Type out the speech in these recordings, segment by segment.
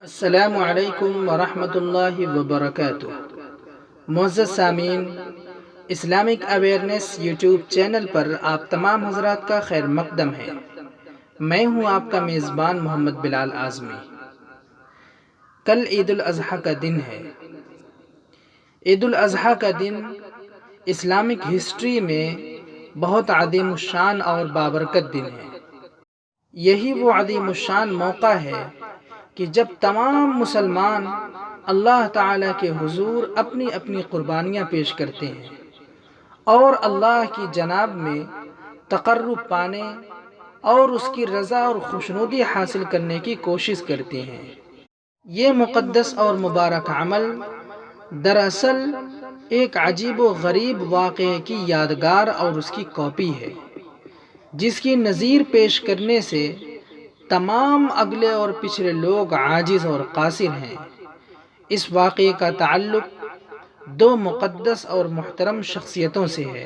السلام علیکم ورحمۃ اللہ وبرکاتہ۔ معزز سامعین، اسلامک اویئرنیس یوٹیوب چینل پر آپ تمام حضرات کا خیر مقدم ہے۔ میں ہوں آپ کا میزبان محمد بلال اعظمی۔ کل عید الاضحیٰ کا دن ہے۔ عید الاضحیٰ کا دن اسلامک ہسٹری میں بہت عظیم الشان اور بابرکت دن ہے۔ یہی وہ عظیم الشان موقع ہے کہ جب تمام مسلمان اللہ تعالیٰ کے حضور اپنی اپنی قربانیاں پیش کرتے ہیں اور اللہ کی جناب میں تقرب پانے اور اس کی رضا اور خوشنودی حاصل کرنے کی کوشش کرتے ہیں۔ یہ مقدس اور مبارک عمل دراصل ایک عجیب و غریب واقعے کی یادگار اور اس کی کاپی ہے، جس کی نظیر پیش کرنے سے تمام اگلے اور پچھلے لوگ عاجز اور قاصر ہیں۔ اس واقعے کا تعلق دو مقدس اور محترم شخصیتوں سے ہے،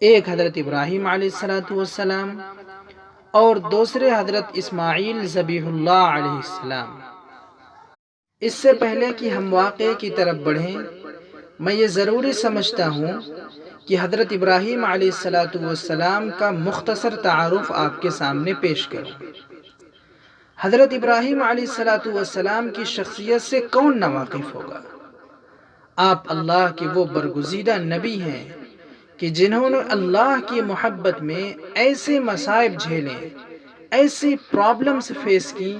ایک حضرت ابراہیم علیہ السلام اور دوسرے حضرت اسماعیل ذبیح اللہ علیہ السلام۔ اس سے پہلے کہ ہم واقعے کی طرف بڑھیں، میں یہ ضروری سمجھتا ہوں کہ حضرت ابراہیم علیہ السلام کا مختصر تعارف آپ کے سامنے پیش کروں۔ حضرت ابراہیم علیہ السلام کی شخصیت سے کون ناواقف ہوگا؟ آپ اللہ کے وہ برگزیدہ نبی ہیں کہ جنہوں نے اللہ کی محبت میں ایسے مصائب جھیلے، ایسی پرابلمز فیس کی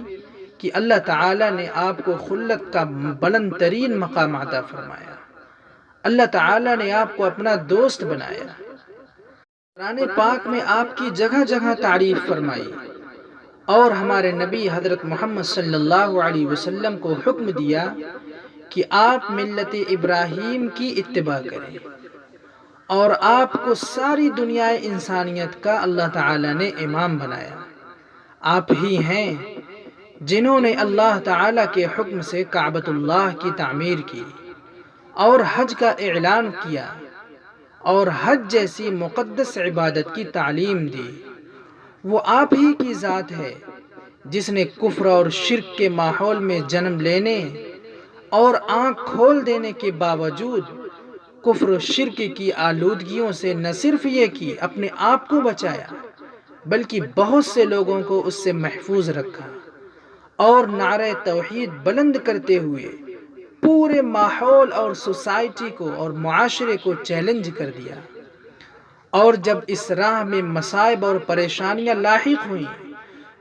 کہ اللہ تعالیٰ نے آپ کو خلت کا بلند ترین مقام عطا فرمایا۔ اللہ تعالیٰ نے آپ کو اپنا دوست بنایا۔ قرآن پاک میں آپ کی جگہ جگہ تعریف فرمائی اور ہمارے نبی حضرت محمد صلی اللہ علیہ وسلم کو حکم دیا کہ آپ ملت ابراہیم کی اتباع کریں، اور آپ کو ساری دنیا انسانیت کا اللہ تعالیٰ نے امام بنایا۔ آپ ہی ہیں جنہوں نے اللہ تعالیٰ کے حکم سے کعبۃ اللہ کی تعمیر کی اور حج کا اعلان کیا اور حج جیسی مقدس عبادت کی تعلیم دی۔ وہ آپ ہی کی ذات ہے جس نے کفر اور شرک کے ماحول میں جنم لینے اور آنکھ کھول دینے کے باوجود کفر و شرک کی آلودگیوں سے نہ صرف یہ کہ اپنے آپ کو بچایا بلکہ بہت سے لوگوں کو اس سے محفوظ رکھا اور نعرہ توحید بلند کرتے ہوئے پورے ماحول اور سوسائٹی کو اور معاشرے کو چیلنج کر دیا۔ اور جب اس راہ میں مصائب اور پریشانیاں لاحق ہوئیں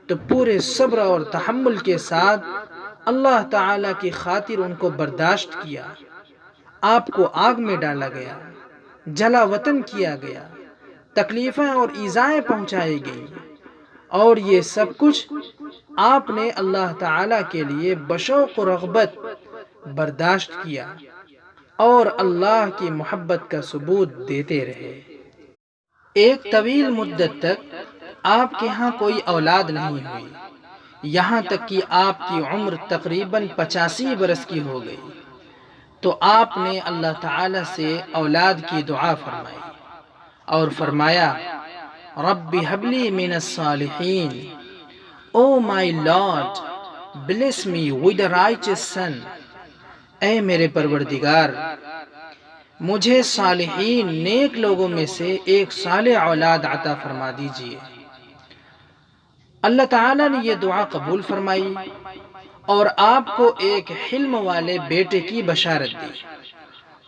تو پورے صبر اور تحمل کے ساتھ اللہ تعالیٰ کی خاطر ان کو برداشت کیا۔ آپ کو آگ میں ڈالا گیا، جلا وطن کیا گیا، تکلیفیں اور ایذائیں پہنچائی گئیں، اور یہ سب کچھ آپ نے اللہ تعالیٰ کے لیے بشوق و رغبت برداشت کیا اور اللہ کی محبت کا ثبوت دیتے رہے۔ ایک طویل مدت تک آپ کے ہاں کوئی اولاد نہیں ہوئی، یہاں تک کہ آپ کی عمر تقریباً 85 برس کی ہو گئی تو آپ نے اللہ تعالیٰ سے اولاد کی دعا فرمائی اور فرمایا، رب ہب لی من الصالحین، oh my lord bless me with a righteous son, اے میرے پروردگار مجھے صالحین نیک لوگوں میں سے ایک صالح اولاد عطا فرما دیجیے۔ اللہ تعالیٰ نے یہ دعا قبول فرمائی اور آپ کو ایک حلم والے بیٹے کی بشارت دی،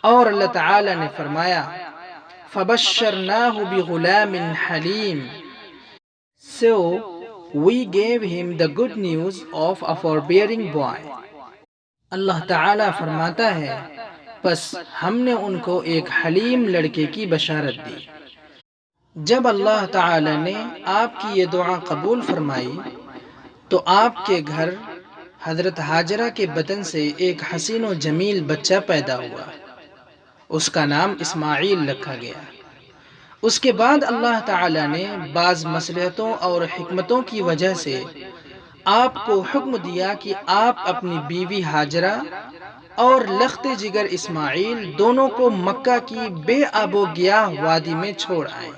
اور اللہ تعالیٰ نے فرمایا فَبَشَّرْنَاهُ بِغُلَامٍ حَلِيمٍ So we gave him the good news of a forbearing boy۔ اللہ تعالیٰ فرماتا ہے پس ہم نے ان کو ایک حلیم لڑکے کی بشارت دی۔ جب اللہ تعالیٰ نے آپ کی یہ دعا قبول فرمائی تو آپ کے گھر حضرت ہاجرہ کے بطن سے ایک حسین و جمیل بچہ پیدا ہوا، اس کا نام اسماعیل رکھا گیا۔ اس کے بعد اللہ تعالیٰ نے بعض مصلحتوں اور حکمتوں کی وجہ سے آپ کو حکم دیا کہ آپ اپنی بیوی ہاجرہ اور لخت جگر اسماعیل دونوں کو مکہ کی بے آب و گیاہ وادی میں چھوڑ آئیں۔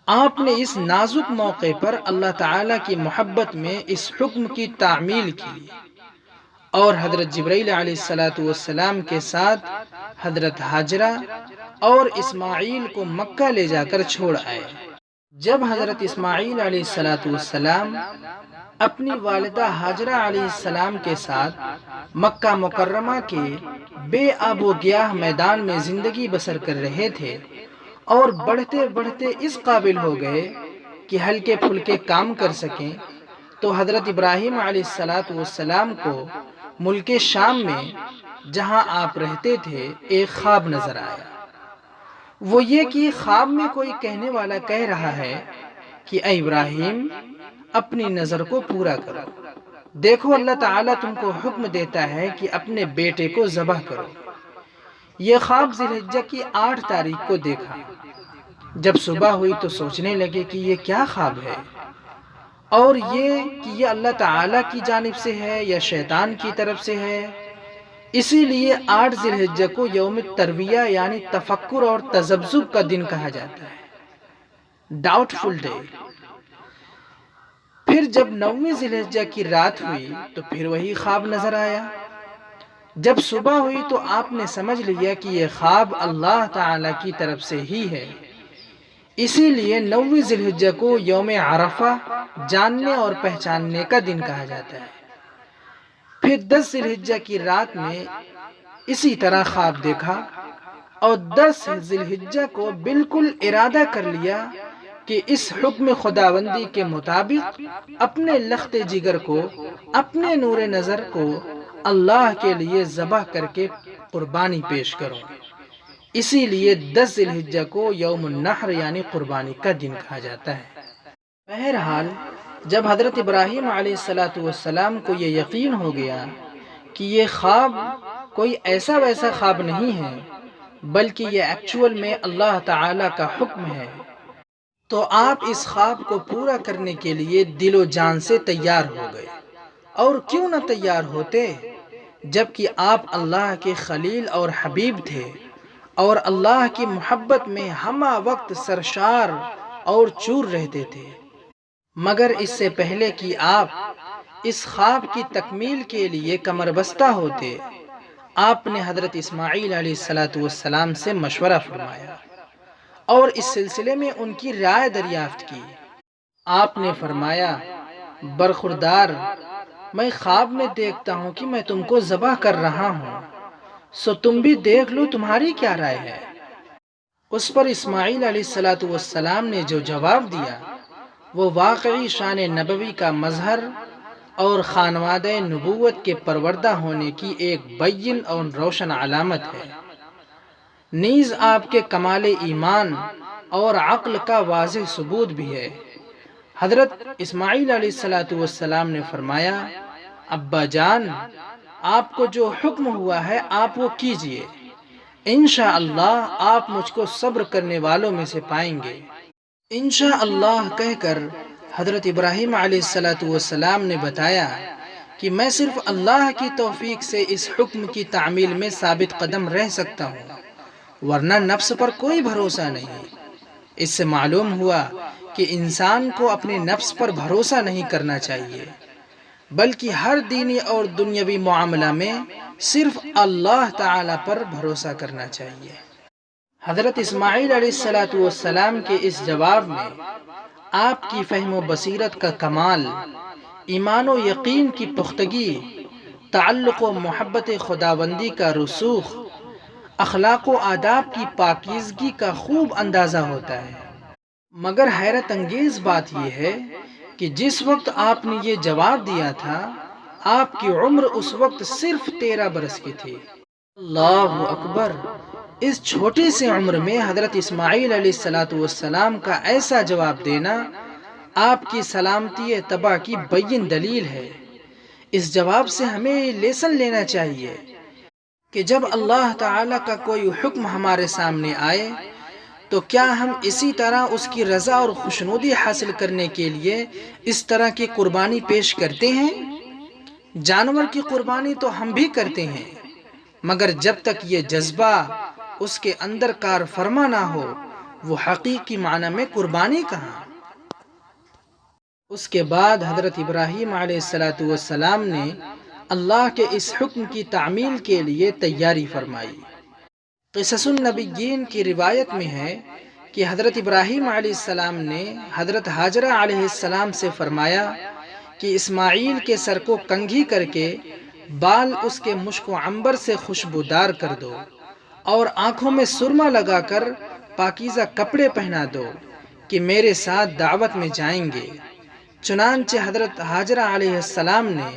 آپ نے اس نازک موقع پر اللہ تعالیٰ کی محبت میں اس حکم کی تعمیل کی اور حضرت جبرائیل علیہ السلام کے ساتھ حضرت ہاجرہ اور اسماعیل کو مکہ لے جا کر چھوڑ آئے۔ جب حضرت اسماعیل علیہ السلام اپنی والدہ ہاجرہ علیہ السلام کے ساتھ مکہ مکرمہ کے بے آب و گیاہ میدان میں زندگی بسر کر رہے تھے اور بڑھتے بڑھتے اس قابل ہو گئے کہ ہلکے پھلکے کام کر سکیں، تو حضرت ابراہیم علیہ السلام کو ملک شام میں جہاں آپ رہتے تھے ایک خواب نظر آیا۔ وہ یہ کہ خواب میں کوئی کہنے والا کہہ رہا ہے کہ اے ابراہیم، اپنی نظر کو پورا کرو، دیکھو اللہ تعالیٰ تم کو حکم دیتا ہے کہ اپنے بیٹے کو ذبح کرو۔ یہ خواب ذی الحجہ کی 8 تاریخ کو دیکھا۔ جب صبح ہوئی تو سوچنے لگے کہ یہ کیا خواب ہے، اور یہ کہ یہ اللہ تعالیٰ کی جانب سے ہے یا شیطان کی طرف سے ہے۔ اسی لیے 8 ذی الحجہ کو یوم ترویہ یعنی تفکر اور تذبذب کا دن کہا جاتا ہے، ڈاؤٹ فل ڈے۔ پھر جب 9 ذی الحجہ کی رات ہوئی تو پھر وہی خواب نظر آیا۔ جب صبح ہوئی تو آپ نے سمجھ لیا کہ یہ خواب اللہ تعالیٰ کی طرف سے ہی ہے، اسی لیے 9 ذی الحجہ کو یوم عرفہ جاننے اور پہچاننے کا دن کہا جاتا ہے۔ پھر 10 ذی الحجہ کی رات میں اسی طرح خواب دیکھا اور 10 ذی الحجہ کو بالکل ارادہ کر لیا کہ اس حکم خداوندی کے مطابق اپنے لخت جگر کو، اپنے نور نظر کو اللہ کے لیے ذبح کر کے قربانی پیش کروں۔ اسی لیے 10 ذی الحجہ کو یوم النحر یعنی قربانی کا دن کہا جاتا ہے۔ بہرحال جب حضرت ابراہیم علیہ السلام کو یہ یقین ہو گیا کہ یہ خواب کوئی ایسا ویسا خواب نہیں ہے بلکہ یہ ایکچول میں اللہ تعالیٰ کا حکم ہے، تو آپ اس خواب کو پورا کرنے کے لیے دل و جان سے تیار ہو گئے۔ اور کیوں نہ تیار ہوتے، جبکہ آپ اللہ کے خلیل اور حبیب تھے اور اللہ کی محبت میں ہمہ وقت سرشار اور چور رہتے تھے۔ مگر اس سے پہلے کہ آپ اس خواب کی تکمیل کے لیے کمر بستہ ہوتے، آپ نے حضرت اسماعیل علیہ السلام سے مشورہ فرمایا اور اس سلسلے میں ان کی رائے دریافت کی۔ آپ نے فرمایا، برخوردار، میں خواب میں دیکھتا ہوں کہ میں تم کو ذبح کر رہا ہوں، سو تم بھی دیکھ لو تمہاری کیا رائے ہے۔ اس پر اسماعیل علیہ السلام نے جو جواب دیا وہ واقعی شان نبوی کا مظہر اور خانوادہ نبوت کے پروردہ ہونے کی ایک بین اور روشن علامت ہے، نیز آپ کے کمال ایمان اور عقل کا واضح ثبوت بھی ہے۔ حضرت اسماعیل علیہ السلام نے فرمایا، ابا جان، آپ کو جو حکم ہوا ہے آپ وہ کیجئے، انشاءاللہ آپ مجھ کو صبر کرنے والوں میں سے پائیں گے۔ انشاءاللہ کہہ کر حضرت ابراہیم علیہ السلام نے بتایا کہ میں صرف اللہ کی توفیق سے اس حکم کی تعمیل میں ثابت قدم رہ سکتا ہوں، ورنہ نفس پر کوئی بھروسہ نہیں۔ اس سے معلوم ہوا کہ انسان کو اپنے نفس پر بھروسہ نہیں کرنا چاہیے، بلکہ ہر دینی اور دنیاوی معاملہ میں صرف اللہ تعالی پر بھروسہ کرنا چاہیے۔ حضرت اسماعیل علیہ السلام کے اس جواب میں آپ کی فہم و بصیرت کا کمال، ایمان و یقین کی پختگی، تعلق و محبت خداوندی کا رسوخ، اخلاق و آداب کی پاکیزگی کا خوب اندازہ ہوتا ہے۔ مگر حیرت انگیز بات یہ ہے کہ جس وقت آپ نے یہ جواب دیا تھا آپ کی عمر اس وقت صرف 13 برس کی تھی۔ اللہ اکبر! اس چھوٹی سی عمر میں حضرت اسماعیل علیہ السلام کا ایسا جواب دینا آپ کی سلامتی تباہ کی بین دلیل ہے۔ اس جواب سے ہمیں لیسن لینا چاہیے کہ جب اللہ تعالیٰ کا کوئی حکم ہمارے سامنے آئے تو کیا ہم اسی طرح اس کی رضا اور خوشنودی حاصل کرنے کے لیے اس طرح کی قربانی پیش کرتے ہیں؟ جانور کی قربانی تو ہم بھی کرتے ہیں، مگر جب تک یہ جذبہ اس کے اندر کار فرما نہ ہو وہ حقیقی معنی میں قربانی کہاں؟ اس کے بعد حضرت ابراہیم علیہ السلام نے اللہ کے اس حکم کی تعمیل کے لیے تیاری فرمائی۔ قصص النبیین کی روایت میں ہے کہ حضرت ابراہیم علیہ السلام نے حضرت ہاجرہ علیہ السلام سے فرمایا کہ اسماعیل کے سر کو کنگھی کر کے بال اس کے مشک و عنبر سے خوشبودار کر دو اور آنکھوں میں سرما لگا کر پاکیزہ کپڑے پہنا دو کہ میرے ساتھ دعوت میں جائیں گے۔ چنانچہ حضرت ہاجرہ علیہ السلام نے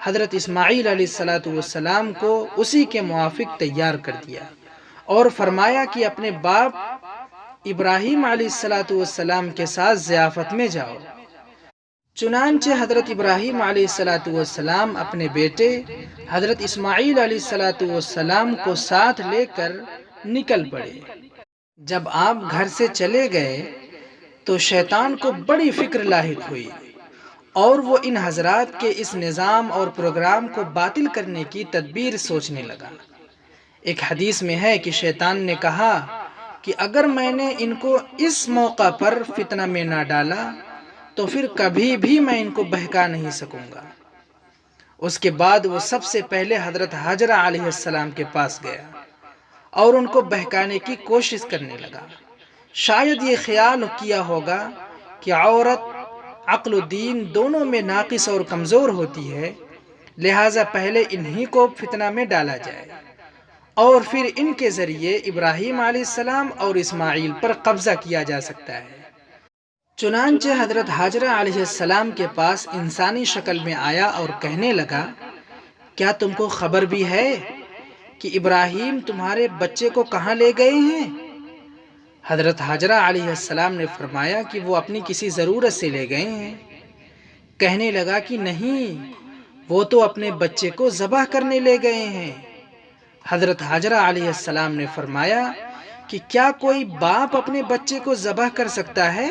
حضرت اسماعیل علیہ السلام کو اسی کے موافق تیار کر دیا اور فرمایا کہ اپنے باپ ابراہیم علیہ السلام کے ساتھ ضیافت میں جاؤ۔ چنانچہ حضرت ابراہیم علیہ السلام اپنے بیٹے حضرت اسماعیل علیہ السلام کو ساتھ لے کر نکل پڑے۔ جب آپ گھر سے چلے گئے تو شیطان کو بڑی فکر لاحق ہوئی اور وہ ان حضرات کے اس نظام اور پروگرام کو باطل کرنے کی تدبیر سوچنے لگا۔ ایک حدیث میں ہے کہ شیطان نے کہا کہ اگر میں نے ان کو اس موقع پر فتنہ میں نہ ڈالا تو پھر کبھی بھی میں ان کو بہکا نہیں سکوں گا۔ اس کے بعد وہ سب سے پہلے حضرت ہاجرہ علیہ السلام کے پاس گیا اور ان کو بہکانے کی کوشش کرنے لگا۔ شاید یہ خیال کیا ہوگا کہ عورت عقل و دین دونوں میں ناقص اور کمزور ہوتی ہے، لہٰذا پہلے انہی کو فتنہ میں ڈالا جائے اور پھر ان کے ذریعے ابراہیم علیہ السلام اور اسماعیل پر قبضہ کیا جا سکتا ہے۔ چنانچہ حضرت ہاجرہ علیہ السلام کے پاس انسانی شکل میں آیا اور کہنے لگا، کیا تم کو خبر بھی ہے کہ ابراہیم تمہارے بچے کو کہاں لے گئے ہیں؟ حضرت ہاجرہ علیہ السلام نے فرمایا کہ وہ اپنی کسی ضرورت سے لے گئے ہیں۔ کہنے لگا کہ نہیں، وہ تو اپنے بچے کو ذبح کرنے لے گئے ہیں۔ حضرت ہاجرہ علیہ السلام نے فرمایا کہ کیا کوئی باپ اپنے بچے کو ذبح کر سکتا ہے؟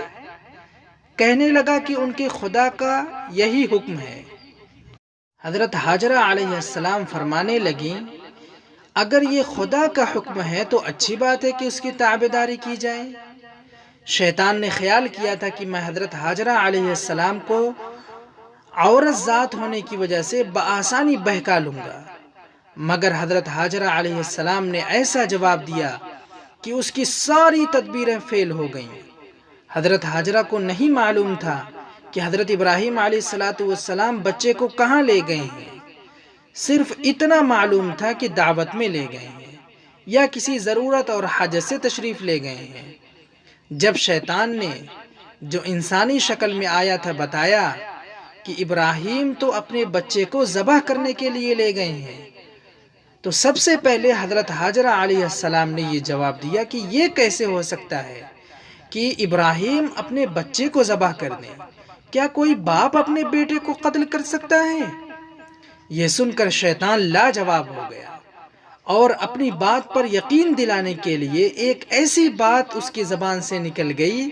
کہنے لگا کہ ان کے خدا کا یہی حکم ہے۔ حضرت ہاجرہ علیہ السلام فرمانے لگیں، اگر یہ خدا کا حکم ہے تو اچھی بات ہے کہ اس کی تابعداری کی جائے۔ شیطان نے خیال کیا تھا کہ میں حضرت ہاجرہ علیہ السلام کو عورت ذات ہونے کی وجہ سے بآسانی بہکا لوں گا، مگر حضرت ہاجرہ علیہ السلام نے ایسا جواب دیا کہ اس کی ساری تدبیریں فیل ہو گئیں۔ حضرت ہاجرہ کو نہیں معلوم تھا کہ حضرت ابراہیم علیہ السلام بچے کو کہاں لے گئے ہیں، صرف اتنا معلوم تھا کہ دعوت میں لے گئے ہیں یا کسی ضرورت اور حاجت سے تشریف لے گئے ہیں۔ جب شیطان نے جو انسانی شکل میں آیا تھا بتایا کہ ابراہیم تو اپنے بچے کو ذبح کرنے کے لیے لے گئے ہیں، تو سب سے پہلے حضرت ہاجرہ علیہ السلام نے یہ جواب دیا کہ یہ کیسے ہو سکتا ہے کہ ابراہیم اپنے بچے کو ذبح کر دیں؟ کیا کوئی باپ اپنے بیٹے کو قتل کر سکتا ہے؟ یہ سن کر شیطان لاجواب ہو گیا اور اپنی بات پر یقین دلانے کے لیے ایک ایسی بات اس کی زبان سے نکل گئی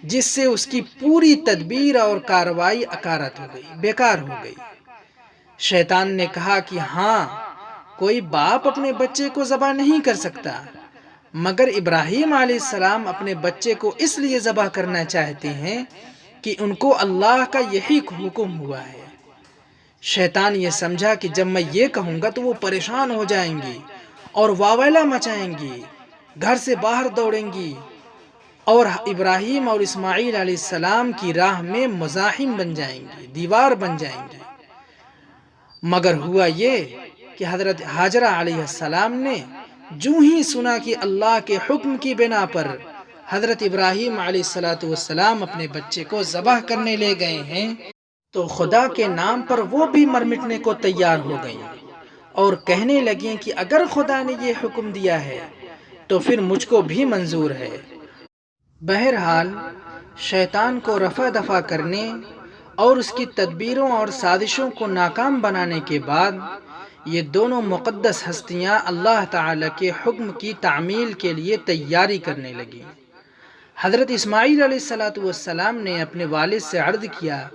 جس سے اس کی پوری تدبیر اور کارروائی اکارت ہو گئی، بیکار ہو گئی۔ شیطان نے کہا کہ ہاں، کوئی باپ اپنے بچے کو ذبح نہیں کر سکتا، مگر ابراہیم علیہ السلام اپنے بچے کو اس لیے ذبح کرنا چاہتے ہیں کہ ان کو اللہ کا یہی حکم ہوا ہے۔ شیطان یہ سمجھا کہ جب میں یہ کہوں گا تو وہ پریشان ہو جائیں گی اور واویلا مچائیں گی، گھر سے باہر دوڑیں گی اور ابراہیم اور اسماعیل علیہ السلام کی راہ میں مزاحم بن جائیں گی، دیوار بن جائیں گی۔ مگر ہوا یہ کہ حضرت ہاجرہ علیہ السلام نے جو ہی سنا کہ اللہ کے حکم کی بنا پر حضرت ابراہیم علیہ السلام اپنے بچے کو ذبح کرنے لے گئے ہیں تو خدا کے نام پر وہ بھی مر مٹنے کو تیار ہو گئیں اور کہنے لگیں کہ اگر خدا نے یہ حکم دیا ہے تو پھر مجھ کو بھی منظور ہے۔ بہرحال شیطان کو رفع دفع کرنے اور اس کی تدبیروں اور سازشوں کو ناکام بنانے کے بعد یہ دونوں مقدس ہستیاں اللہ تعالی کے حکم کی تعمیل کے لیے تیاری کرنے لگیں۔ حضرت اسماعیل علیہ السلام نے اپنے والد سے عرض کیا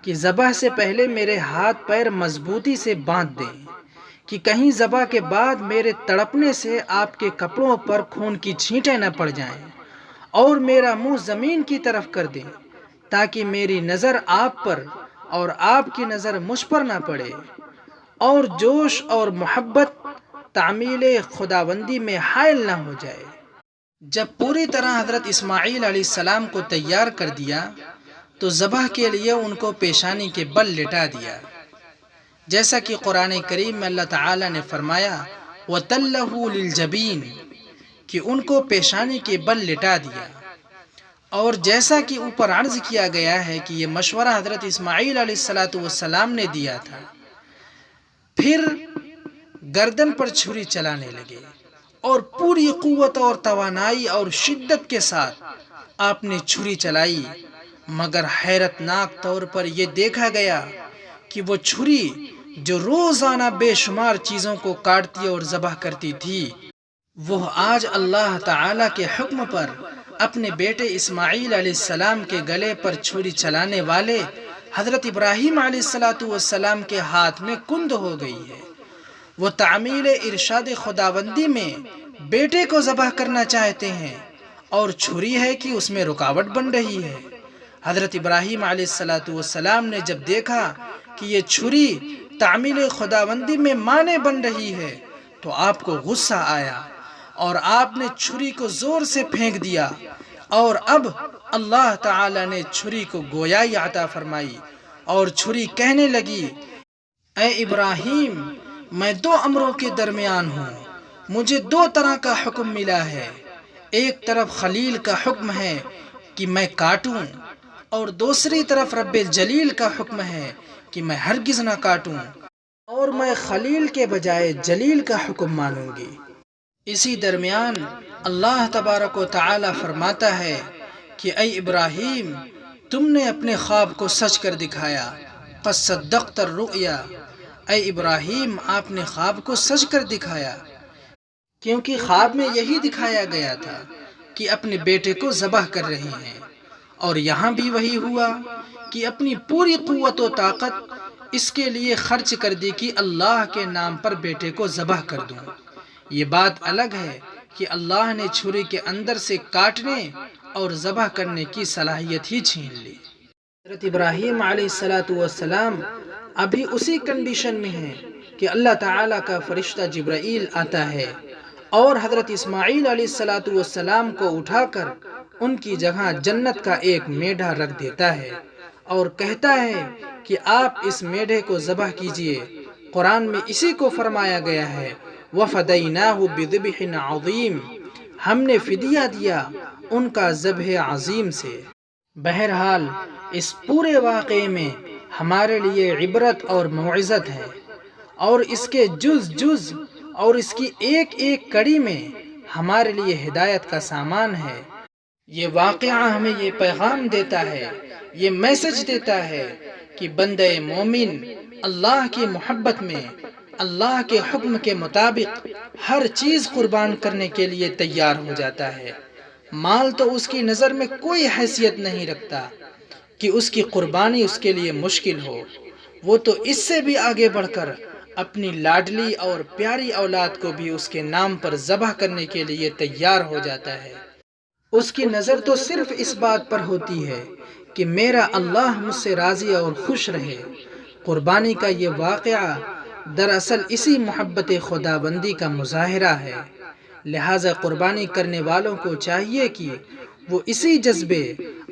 کہ ذبح سے پہلے میرے ہاتھ پیر مضبوطی سے باندھ دیں کہ کہیں ذبح کے بعد میرے تڑپنے سے آپ کے کپڑوں پر خون کی چھینٹیں نہ پڑ جائیں اور میرا منہ زمین کی طرف کر دیں تاکہ میری نظر آپ پر اور آپ کی نظر مجھ پر نہ پڑے، اور جوش اور محبت تعمیل خداوندی میں حائل نہ ہو جائے۔ جب پوری طرح حضرت اسماعیل علیہ السلام کو تیار کر دیا تو ذبح کے لیے ان کو پیشانی کے بل لٹا دیا، جیسا کہ قرآن کریم میں اللہ تعالیٰ نے فرمایا وَتَلَّهُ لِلْجَبِينِ، کہ ان کو پیشانی کے بل لٹا دیا۔ اور جیسا کہ اوپر عرض کیا گیا ہے کہ یہ مشورہ حضرت اسماعیل علیہ السلام نے دیا تھا۔ پھر گردن پر چھری چلانے لگے اور پوری قوت اور توانائی اور شدت کے ساتھ آپ نے چھری چلائی، مگر حیرت ناک طور پر یہ دیکھا گیا کہ وہ چھری جو روزانہ بے شمار چیزوں کو کاٹتی اور ذبح کرتی تھی، وہ آج اللہ تعالیٰ کے حکم پر اپنے بیٹے اسماعیل علیہ السلام کے گلے پر چھری چلانے والے حضرت ابراہیم علیہ السلام کے ہاتھ میں کند ہو گئی ہے۔ وہ تعمیل ارشاد خداوندی میں بیٹے کو ذبح کرنا چاہتے ہیں اور چھری ہے کہ اس میں رکاوٹ بن رہی ہے۔ حضرت ابراہیم علیہ السلام نے جب دیکھا کہ یہ چھری تعمیل خداوندی میں مانع بن رہی ہے تو آپ کو غصہ آیا اور آپ نے چھری کو زور سے پھینک دیا، اور اب اللہ تعالی نے چھری کو گویائی عطا فرمائی اور چھری کہنے لگی اے ابراہیم، میں دو امروں کے درمیان ہوں، مجھے دو طرح کا حکم ملا ہے، ایک طرف خلیل کا حکم ہے کہ میں کاٹوں، اور دوسری طرف رب الجلیل کا حکم ہے کہ میں ہرگز نہ کاٹوں، اور میں خلیل کے بجائے جلیل کا حکم مانوں گی۔ اسی درمیان اللہ تبارک و تعالی فرماتا ہے کہ اے ابراہیم، تم نے اپنے خواب کو سچ کر دکھایا، قد صدقت الرؤیا، اے ابراہیم آپ نے خواب کو سچ کر دکھایا، کیونکہ خواب میں یہی دکھایا گیا تھا کہ اپنے بیٹے کو ذبح کر رہے ہیں، اور یہاں بھی وہی ہوا کہ اپنی پوری قوت و طاقت اس کے لیے خرچ کر دی کہ اللہ کے نام پر بیٹے کو ذبح کر دوں۔ یہ بات الگ ہے کہ اللہ نے چھری کے اندر سے کاٹنے اور ذبح کرنے کی صلاحیت ہی چھین لی۔ حضرت ابراہیم علیہ السلام ابھی اسی کنڈیشن میں ہیں کہ اللہ تعالیٰ کا فرشتہ جبرائیل آتا ہے اور حضرت اسماعیل علیہ السلام کو اٹھا کر ان کی جگہ جنت کا ایک میڈھا رکھ دیتا ہے اور کہتا ہے کہ آپ اس میڈھے کو ذبح کیجئے۔ قرآن میں اسی کو فرمایا گیا ہے وَفَدَيْنَاهُ بِذِبْحٍ عَظِيمٍ، ہم نے فدیہ دیا ان کا ذبح عظیم سے۔ بہرحال اس پورے واقعے میں ہمارے لیے عبرت اور موعظت ہے، اور اس کے جز جز اور اس کی ایک ایک کڑی میں ہمارے لیے ہدایت کا سامان ہے۔ یہ واقعہ ہمیں یہ پیغام دیتا ہے، یہ میسج دیتا ہے کہ بندہ مومن اللہ کی محبت میں اللہ کے حکم کے مطابق ہر چیز قربان کرنے کے لیے تیار ہو جاتا ہے۔ مال تو اس کی نظر میں کوئی حیثیت نہیں رکھتا کہ اس کی قربانی اس کے لیے مشکل ہو، وہ تو اس سے بھی آگے بڑھ کر اپنی لاڈلی اور پیاری اولاد کو بھی اس کے نام پر ذبح کرنے کے لیے تیار ہو جاتا ہے۔ اس کی نظر تو صرف اس بات پر ہوتی ہے کہ میرا اللہ مجھ سے راضی اور خوش رہے۔ قربانی کا یہ واقعہ دراصل اسی محبت خداوندی کا مظاہرہ ہے، لہٰذا قربانی کرنے والوں کو چاہیے کہ وہ اسی جذبے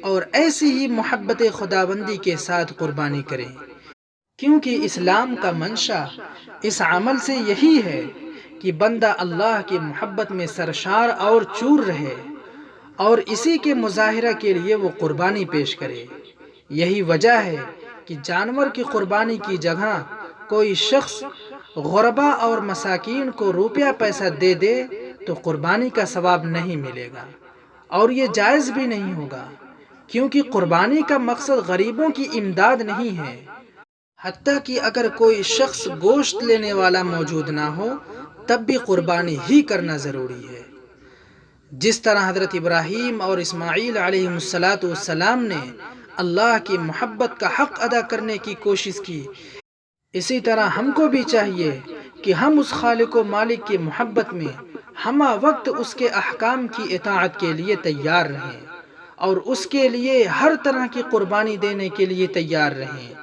اور ایسی ہی محبت خداوندی کے ساتھ قربانی کریں، کیونکہ اسلام کا منشا اس عمل سے یہی ہے کہ بندہ اللہ کی محبت میں سرشار اور چور رہے، اور اسی کے مظاہرہ کے لیے وہ قربانی پیش کرے۔ یہی وجہ ہے کہ جانور کی قربانی کی جگہ کوئی شخص غربا اور مساکین کو روپیہ پیسہ دے دے تو قربانی کا ثواب نہیں ملے گا، اور یہ جائز بھی نہیں ہوگا، کیونکہ قربانی کا مقصد غریبوں کی امداد نہیں ہے۔ حتیٰ کہ اگر کوئی شخص گوشت لینے والا موجود نہ ہو تب بھی قربانی ہی کرنا ضروری ہے۔ جس طرح حضرت ابراہیم اور اسماعیل علیہ السلام نے اللہ کی محبت کا حق ادا کرنے کی کوشش کی، اسی طرح ہم کو بھی چاہیے کہ ہم اس خالق و مالک کی محبت میں ہمہ وقت اس کے احکام کی اطاعت کے لیے تیار رہیں اور اس کے لیے ہر طرح کی قربانی دینے کے لیے تیار رہیں۔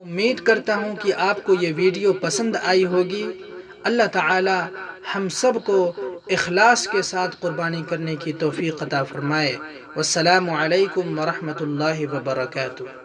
امید کرتا ہوں کہ آپ کو یہ ویڈیو پسند آئی ہوگی۔ اللہ تعالی ہم سب کو اخلاص کے ساتھ قربانی کرنے کی توفیق عطا فرمائے۔ والسلام علیکم ورحمۃ اللہ وبرکاتہ۔